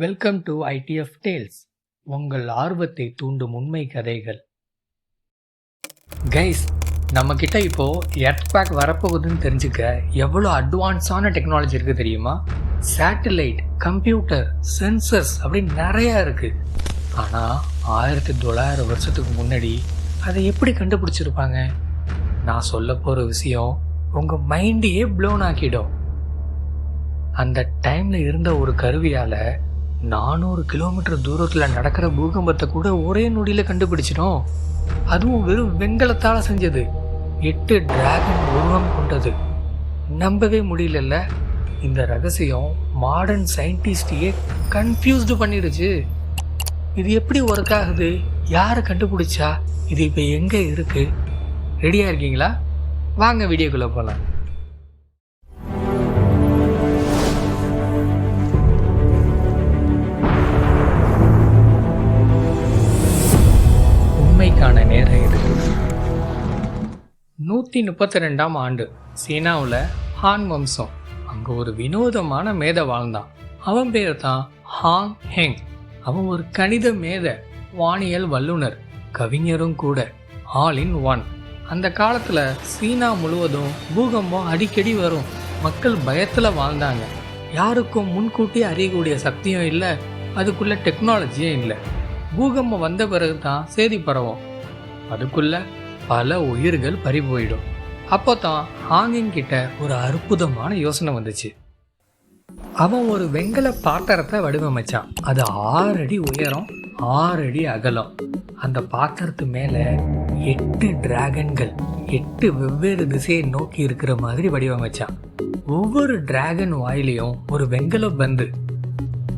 Welcome to IDF tales, உங்கள் ஆர்வத்தை தூண்டும் உண்மை கதைகள். கைஸ், நம்மக்கிட்ட இப்போது எர்த்குவேக் வரப்போகுதுன்னு தெரிஞ்சுக்க எவ்வளோ அட்வான்ஸான டெக்னாலஜி இருக்குது தெரியுமா? சேட்டலைட், கம்ப்யூட்டர், சென்சர்ஸ் அப்படின்னு நிறையா இருக்குது. ஆனால் 1900 வருஷத்துக்கு முன்னாடி அதை எப்படி கண்டுபிடிச்சிருப்பாங்க? நான் சொல்ல போகிற விஷயம் உங்கள் மைண்டையே ப்ளோன் ஆக்கிடும். அந்த டைமில் இருந்த ஒரு கருவியால் 400 கிலோமீட்டர் தூரத்தில் நடக்கிற பூகம்பத்தை கூட ஒரே நொடியில் கண்டுபிடிச்சிடும். அதுவும் வெறும் வெண்கலத்தால் செஞ்சது. 8 டிராகன் உருவம் கொண்டது. நம்பவே முடியல. இந்த ரகசியம் மாடர்ன் சயின்டிஸ்டையே கன்ஃபியூஸ்டு பண்ணிடுச்சு. இது எப்படி ஒர்க் ஆகுது? யாரை கண்டுபிடிச்சா? இது இப்போ எங்கே இருக்கு? ரெடியாக இருக்கீங்களா? வாங்க வீடியோக்குள்ளே போகலாம். உண்மைக்கான நேரம் இது. 132ஆம் ஆண்டு சீனாவில் ஹான் வம்சம். அங்கே ஒரு வினோதமான மேதை வாழ்ந்தான். அவன் பேர் தான் ஹாங் ஹெங். அவன் ஒரு கணித மேத, வானியல் வல்லுனர், கவிஞரும் கூட. All in one. அந்த காலத்தில் சீனா முழுவதும் பூகம்பம் அடிக்கடி வரும். மக்கள் பயத்தில் வாழ்ந்தாங்க. யாருக்கும் முன்கூட்டி அறியக்கூடிய சக்தியும் இல்லை, அதுக்குள்ள டெக்னாலஜியும் இல்லை. பூகம்பம் வந்த பிறகு தான் செய்தி பரவும். அதுக்குள்ள பல உயிர்கள் பறி போயிடும். அப்போ தான் ஹாங்கிங் கிட்ட ஒரு அற்புதமான யோசனை வந்துச்சு. அவன் ஒரு வெண்கல பாத்திரத்தை வடிவமைச்சான். அது 6 அடி உயரம், 6 அடி அகலம். அந்த பாத்திரத்து மேலே 8 டிராகன்கள் 8 வெவ்வேறு திசையை நோக்கி இருக்கிற மாதிரி வடிவமைச்சான். ஒவ்வொரு டிராகன் வாயிலையும் ஒரு வெண்கல பந்து.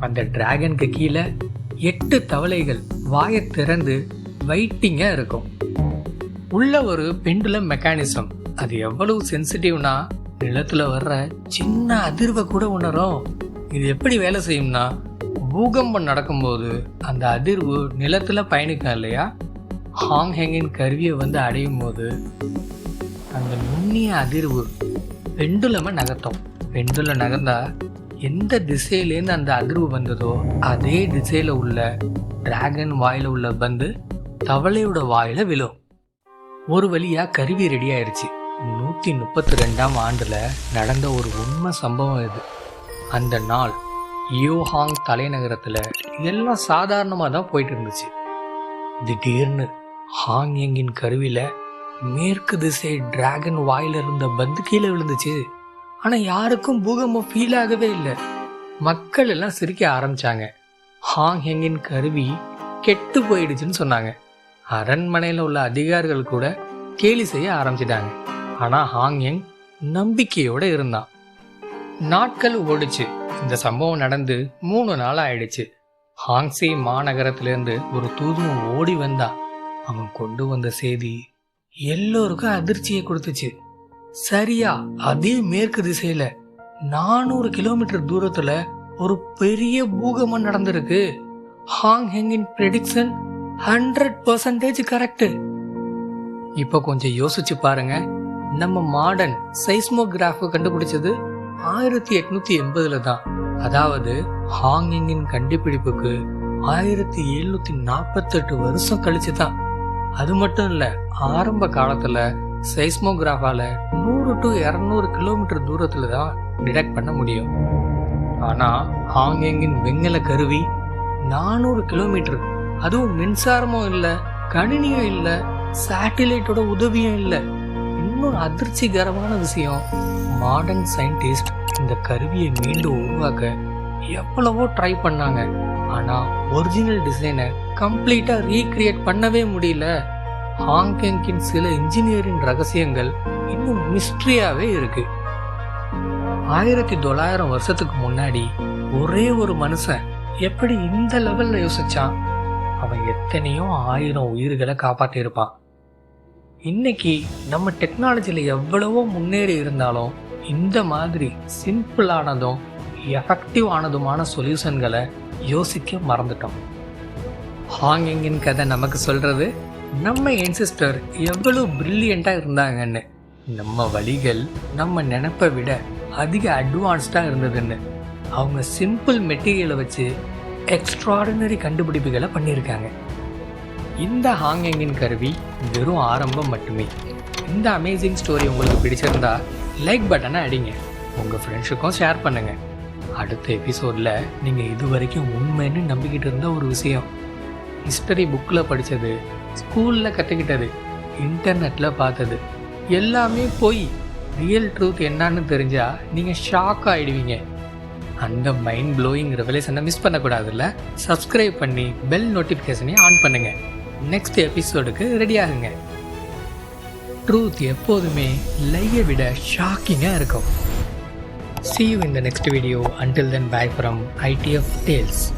அந்த டிராகனுக்கு கீழே 8 தவளைகள் வாயை திறந்து வெயிட்டிங்காக இருக்கும். உள்ள ஒரு பெண்டுலம் மெக்கானிசம். அது எவ்வளவு சென்சிட்டிவ்னா நிலத்தில் வர்ற சின்ன அதிர்வை கூட உணரும். இது எப்படி வேலை செய்யும்னா, பூகம்பம் நடக்கும்போது அந்த அதிர்வு நிலத்தில் பயணிக்கும் இல்லையா? ஹாங் ஹெங்கின் கருவியை வந்து அடையும் போது அந்த நுண்ணிய அதிர்வு பெண்டுலமை நகர்த்தும். பெண்டுலம் நகர்ந்தா எந்த திசையிலேருந்து அந்த அதிர்வு வந்ததோ அதே திசையில் உள்ள டிராகன் வாயில் உள்ள பந்து தவளையோட வாயில விழும். ஒரு வழியாக கருவி ரெடி ஆயிடுச்சு. 132ஆம் ஆண்டில் நடந்த ஒரு உண்மை சம்பவம் இது. அந்த நாள் யோஹாங் தலைநகரத்தில் இதெல்லாம் சாதாரணமாக தான் போயிட்டு இருந்துச்சு. திடீர்னு ஹாங் எங்கின் கருவியில் மேற்கு திசை டிராகன் வாயில இருந்த பந்து கீழே விழுந்துச்சு. ஆனால் யாருக்கும் பூகம்பம் ஃபீல் ஆகவே இல்லை. மக்கள் எல்லாம் சிரிக்க ஆரம்பிச்சாங்க. ஹாங் ஹெங்கின் கருவி கெட்டு போயிடுச்சுன்னு சொன்னாங்க. அரண்மனையில் உள்ள அதிகாரிகள் கூட கேலி செய்ய ஆரம்பிச்சிட்டாங்க. ஆனால் ஹாங் ஹெங் நம்பிக்கையோடு இருந்தான். நாட்கள் ஓடிச்சு. இந்த சம்பவம் நடந்து 3 நாள் ஆயிடுச்சு. ஹாங்ஸி மாநகரத்திலேருந்து ஒரு தூதுவன் ஓடி வந்தான். அவன் கொண்டு வந்த செய்தி எல்லோருக்கும் அதிர்ச்சியை கொடுத்துச்சு. சரியா அதே மேற்கு திசையில 400 கிலோமீட்டர் தூரத்துல ஒரு பெரிய பூகம்பம் நடந்திருக்கு. ஹாங் ஹெங்கின் ப்ரெடிக்ஷன் 100% கரெக்ட். இப்போ கொஞ்சம் யோசிச்சு பாருங்க. நம்ம மாடர்ன் சைஸ்மோகிராஃப் கண்டுபிடிச்சது 1880 தான். அதாவது ஹாங் ஹெங்கின் கண்டுபிடிப்புக்கு 1748 வருஷம் கழிச்சு தான். அது மட்டும் இல்ல, ஆரம்ப காலத்துல சைஸ்மோகிராஃபால 100 to 200 கிலோமீட்டர் தூரத்துல தான் டிடெக்ட் பண்ண முடியும். ஆனா ஹாங் ஹெங்கின் வெண்கல கருவி 400 கிலோமீட்டர், அதுவும் மின்சாரமும் இல்லை, கணினியும் இல்லை, சேட்டிலைட்டோட உதவியும் இல்லை. இன்னொரு அதிர்ச்சிகரமான விஷயம், மாடர்ன் சயின்டிஸ்ட் இந்த கருவியை மீண்டும் உருவாக்க எவ்வளவோ ட்ரை பண்ணாங்க. ஆனா ஒரிஜினல் டிசைனை கம்ப்ளீட்டா ரீக்ரியேட் பண்ணவே முடியல. ஹாங் ஹெங்கின் சில இன்ஜினியரிங் ரகசியங்கள் இன்னும் மிஸ்ட்ரியாவே இருக்கு. 1900 வருஷத்துக்கு முன்னாடி ஒரே ஒரு மனுஷன் எப்படி இந்த லெவல்ல யோசிச்சான்? அவன் எத்தனையோ 1000 உயிர்களை காப்பாற்றியிருப்பான். இன்னைக்கு நம்ம டெக்னாலஜியில் எவ்வளவோ முன்னேறி இருந்தாலும் இந்த மாதிரி சிம்பிளானதும் எஃபெக்டிவ் ஆனதுமான சொல்யூஷன்களை யோசிக்க மறந்துட்டோம். ஹாங் ஹெங்கின் கதை நமக்கு சொல்றது நம்ம ஏன்சிஸ்டர் எவ்வளவு பிரில்லியண்டாக இருந்தாங்கன்னு. நம்ம வழிகள் நம்ம நினைப்பை விட அதிக அட்வான்ஸ்டாக இருந்ததுன்னு. அவங்க சிம்பிள் மெட்டீரியலை வச்சு எக்ஸ்ட்ராடினரி கண்டுபிடிப்புகளை பண்ணியிருக்காங்க. இந்த ஹாங்ஹெங்கின் கருவி வெறும் ஆரம்பம் மட்டுமே. இந்த அமேசிங் ஸ்டோரி உங்களுக்கு பிடிச்சிருந்தா லைக் பட்டனை அடிங்க, உங்கள் ஃப்ரெண்ட்ஸுக்கும் ஷேர் பண்ணுங்கள். அடுத்த எபிசோடில் நீங்கள் இது வரைக்கும் உண்மைன்னு நம்பிக்கிட்டு இருந்த ஒரு விஷயம், ஹிஸ்டரி புக்கில் படித்தது, ஸ்கூலில் கற்றுக்கிட்டது, இன்டர்நெட்டில் பார்த்தது எல்லாமே போய் ரியல் ட்ரூத் என்னன்னு தெரிஞ்சால் நீங்கள் ஷாக் ஆகிடுவீங்க. அந்த மைண்ட் ப்ளோயிங் ரெவலேஷனை மிஸ் பண்ணக்கூடாதுல்ல? சப்ஸ்கிரைப் பண்ணி பெல் நோட்டிஃபிகேஷனையும் ஆன் பண்ணுங்கள். நெக்ஸ்ட் எபிசோடுக்கு ரெடி ஆகுங்க. ட்ரூத் எப்போதுமே லையை விட ஷாக்கிங்காக இருக்கும். See you in the next video. Until then, bye from ITF Tales.